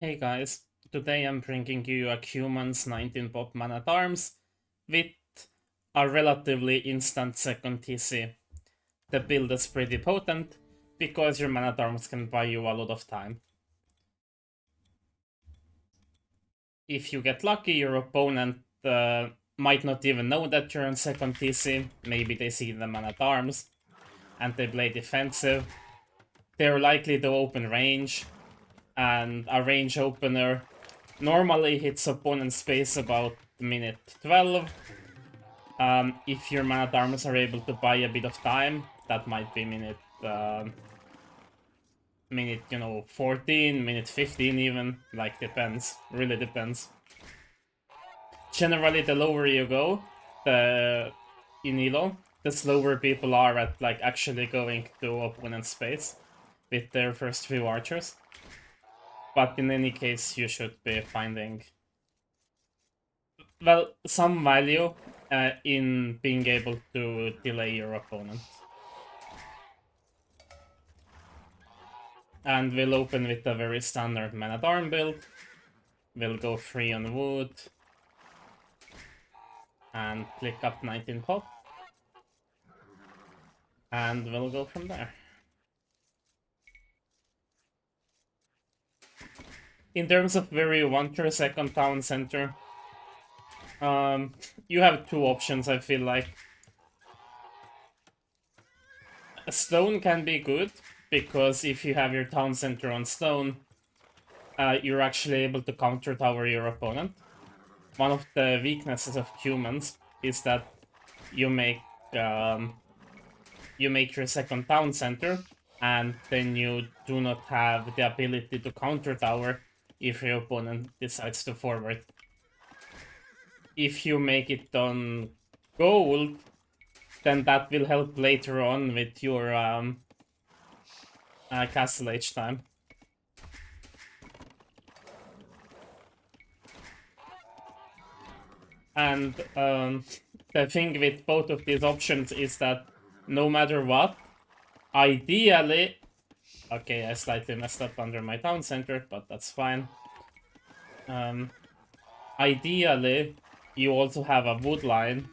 Hey guys, today I'm bringing you a Cumans 19 pop man at arms with a relatively instant second TC. The build is pretty potent because your man at arms can buy you a lot of time. If you get lucky, your opponent might not even know that you're on second TC. Maybe they see the man at arms and they play defensive. They're likely to open range, and a range opener normally hits opponent's space about minute 12. If your man at arms are able to buy a bit of time, that might be minute 14, minute 15 even. Like, depends. Really depends. Generally, the lower you go, in Elo, the slower people are at like actually going to opponent's space with their first few archers. But in any case, you should be finding, well, some value in being able to delay your opponent. And we'll open with a very standard man-at-arm build. We'll go free on wood. And click up 19 pop. And we'll go from there. In terms of where you want your second town center, you have two options, I feel like. Stone can be good, because if you have your town center on stone, you're actually able to counter tower your opponent. One of the weaknesses of Cumans is that you make your second town center, and then you do not have the ability to counter tower if your opponent decides to forward. If you make it on gold, then that will help later on with your castle age time. And the thing with both of these options is that no matter what, ideally... Okay, I slightly messed up under my town center, but that's fine. Ideally, you also have a wood line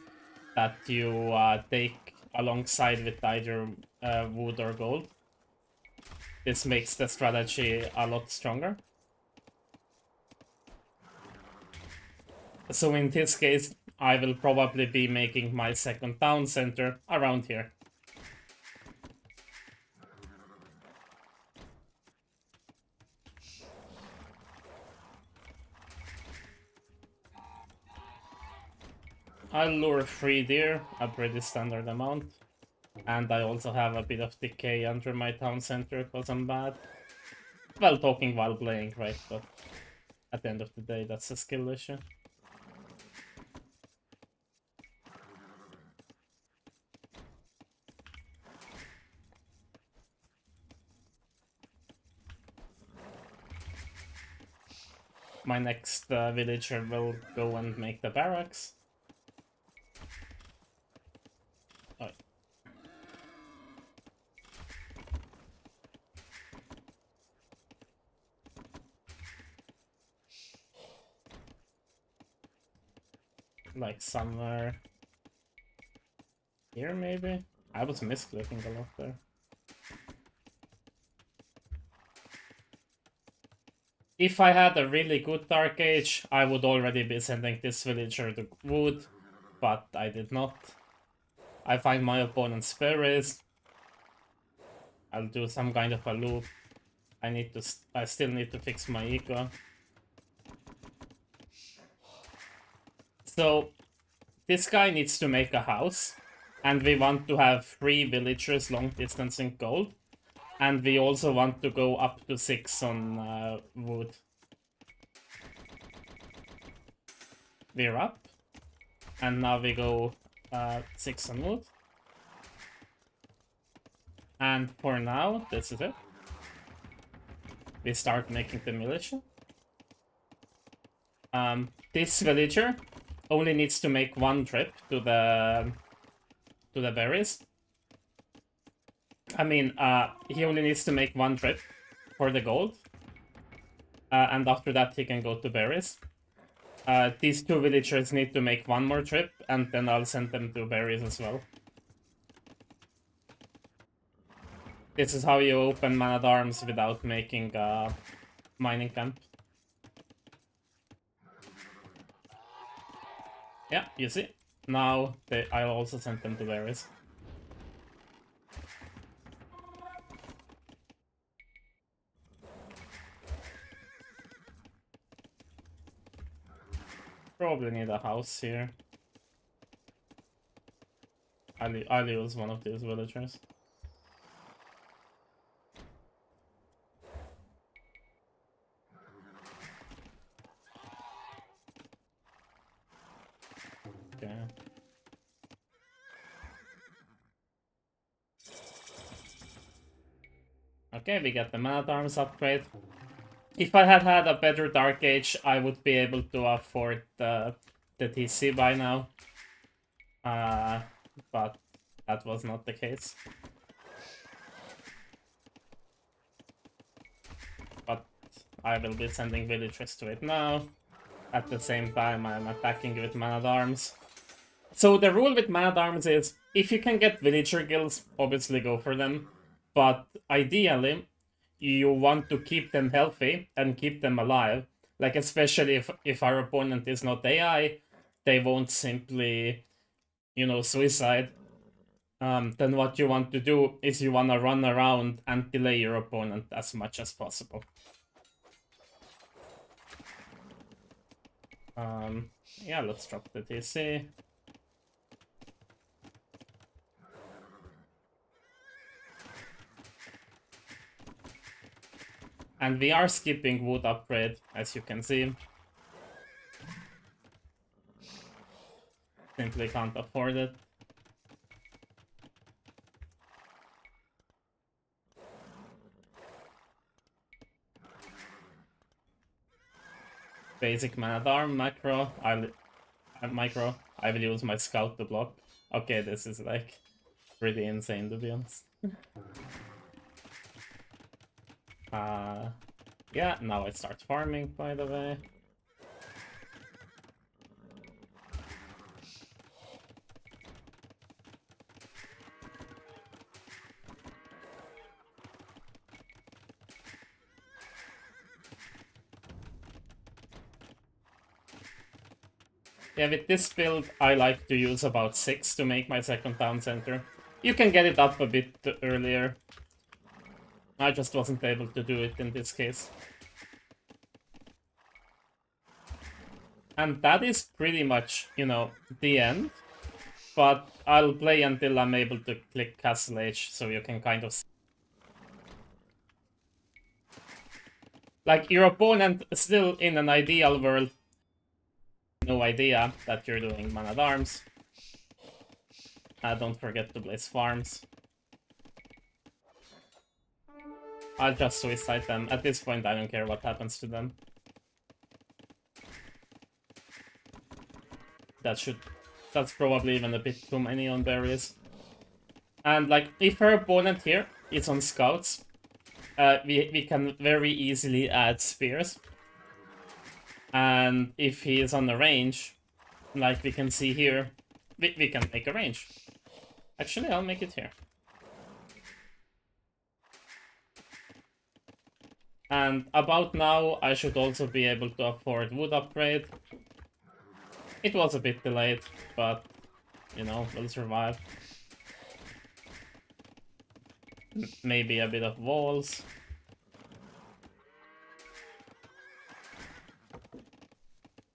that you take alongside with either wood or gold. This makes the strategy a lot stronger. So in this case, I will probably be making my second town center around here. I'll lure 3 deer, a pretty standard amount. And I also have a bit of decay under my town center because I'm bad. Well, talking while playing, right? But at the end of the day, that's a skill issue. My next villager will go and make the barracks. Oh. Like somewhere here, maybe? I was misclicking a lot there. If I had a really good Dark Age, I would already be sending this villager to wood, but I did not. I find my opponent's spirits. I'll do some kind of a loop. I still need to fix my eco. So this guy needs to make a house, and we want to have 3 villagers long distance in gold, and we also want to go up to 6 on wood. We're up, and now we go 6 on wood. And for now, this is it. We start making the militia. This villager only needs to make 1 trip to the berries. I mean, he only needs to make 1 trip for the gold. and after that he can go to berries. These two villagers need to make one more trip, and then I'll send them to berries as well. This is how you open man-at-arms without making a mining camp. Yeah, you see? Now I'll also send them to berries. Probably need a house here. I'll use one of these villagers. Okay. Okay, we get the man-at-arms upgrade. If I had had a better Dark Age, I would be able to afford the TC by now. But that was not the case. But I will be sending villagers to it now. At the same time, I'm attacking with man-at-arms. So the rule with man-at-arms is, if you can get villager guilds, obviously go for them. But ideally, you want to keep them healthy and keep them alive. Like, especially if our opponent is not AI, they won't simply, suicide. Then what you want to do is you want to run around and delay your opponent as much as possible. Yeah, let's drop the TC. And we are skipping wood upgrade, as you can see. Simply can't afford it. Basic man-at-arm macro. I will use my scout to block. Okay, this is like pretty insane to be honest. Yeah, now I start farming, by the way. Yeah, with this build, I like to use about 6 to make my second town center. You can get it up a bit earlier. I just wasn't able to do it in this case. And that is pretty much, the end. But I'll play until I'm able to click Castle Age, so you can kind of see. Like, your opponent still in an ideal world, no idea that you're doing man-at-arms. Don't forget to place farms. I'll just suicide them. At this point, I don't care what happens to them. That's probably even a bit too many on berries. And, like, if her opponent here is on scouts, we can very easily add spears. And if he is on the range, like we can see here, we can make a range. Actually, I'll make it here. And about now, I should also be able to afford wood upgrade. It was a bit delayed, but, we'll survive. Maybe a bit of walls.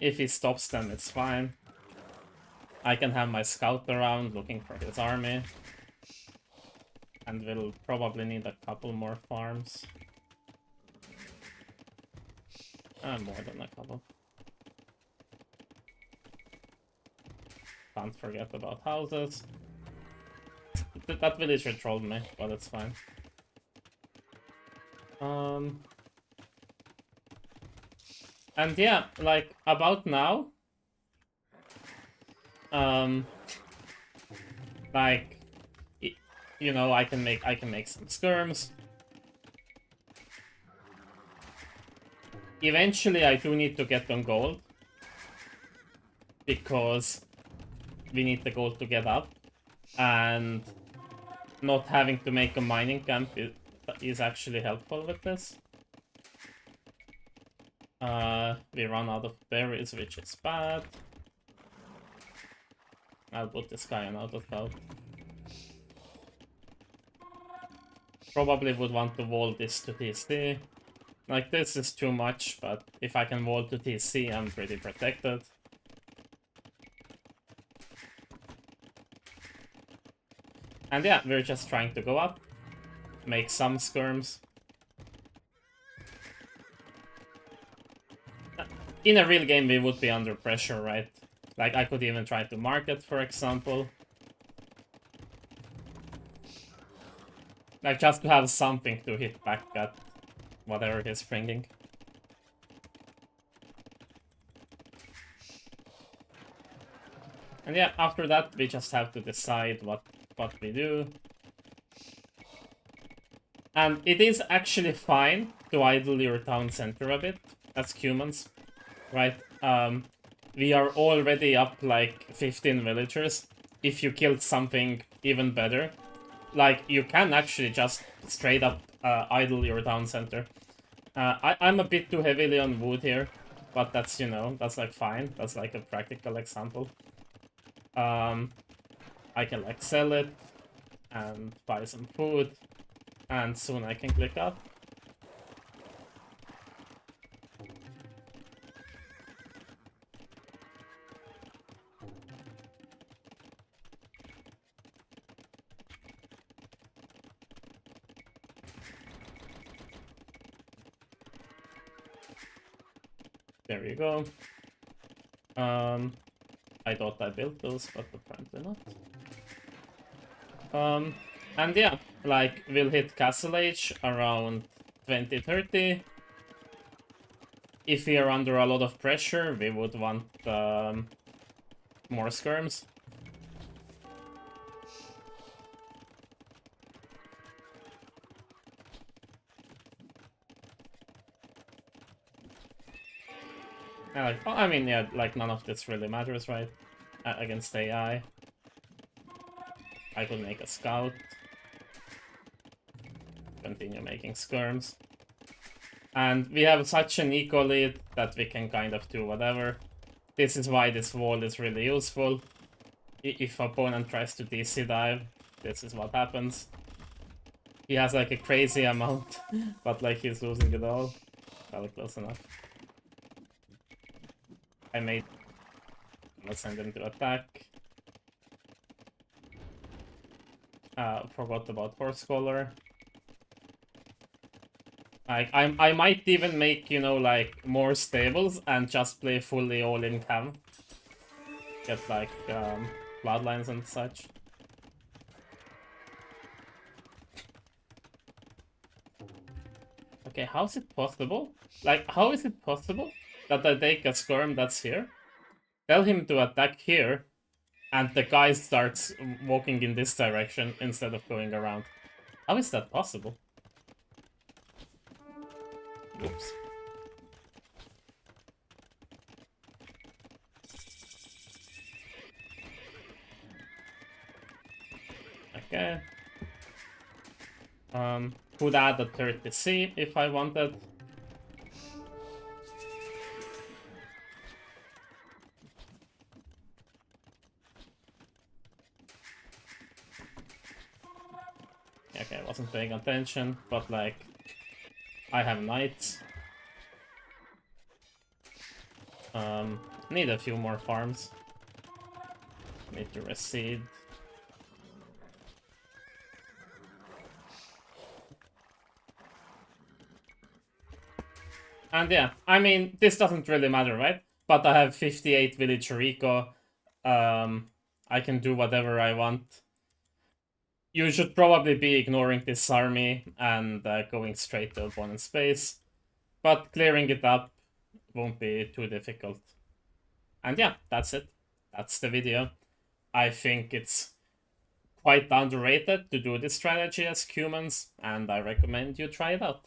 If he stops them, it's fine. I can have my scout around looking for his army. And we'll probably need a couple more farms. More than a couple. Can't forget about houses. That villager trolled me, but it's fine. And yeah, like, about now, like, I can make some skirms. Eventually I do need to get on gold, because we need the gold to get up, and not having to make a mining camp is actually helpful with this. We run out of berries, which is bad. I'll put this guy on auto scout. Probably would want to wall this to TC. Like, this is too much, but if I can wall to TC, I'm pretty protected. And yeah, we're just trying to go up, make some skirms. In a real game, we would be under pressure, right? Like, I could even try to market, for example. Like, just to have something to hit back at whatever he's bringing. And yeah, after that, we just have to decide what we do. And it is actually fine to idle your town center a bit, as Cumans, right? We are already up like 15 villagers. If you killed something even better, like, you can actually just straight up idle your town center. I'm a bit too heavily on wood here, but that's, you know, that's like fine. That's like a practical example. I can like sell it and buy some food, and soon I can click up. There you go. I thought I built those, but apparently not. And yeah, like, we'll hit Castle Age around 2030. If we are under a lot of pressure, we would want more skirms. Like, oh, I mean, yeah, like, none of this really matters, right? Against AI. I could make a scout. Continue making skirms. And we have such an eco lead that we can kind of do whatever. This is why this wall is really useful. If opponent tries to DC dive, this is what happens. He has like a crazy amount, but like he's losing it all. Well, close enough. Let's send him to attack. Forgot about Horse Collar. I might even make, you know, like, more stables and just play fully all-in cam. Get like bloodlines and such. Okay, how is it possible? Like, how is it possible that I take a skirm that's here, tell him to attack here, and the guy starts walking in this direction instead of going around? How is that possible? Oops. Okay. Could add a 30C if I wanted. Okay, I wasn't paying attention, but like, I have knights. Need a few more farms. Need to reseed. And yeah, I mean, this doesn't really matter, right? But I have 58 villager eco. I can do whatever I want. You should probably be ignoring this army and going straight to opponent's space. But clearing it up won't be too difficult. And yeah, that's it. That's the video. I think it's quite underrated to do this strategy as Cumans, and I recommend you try it out.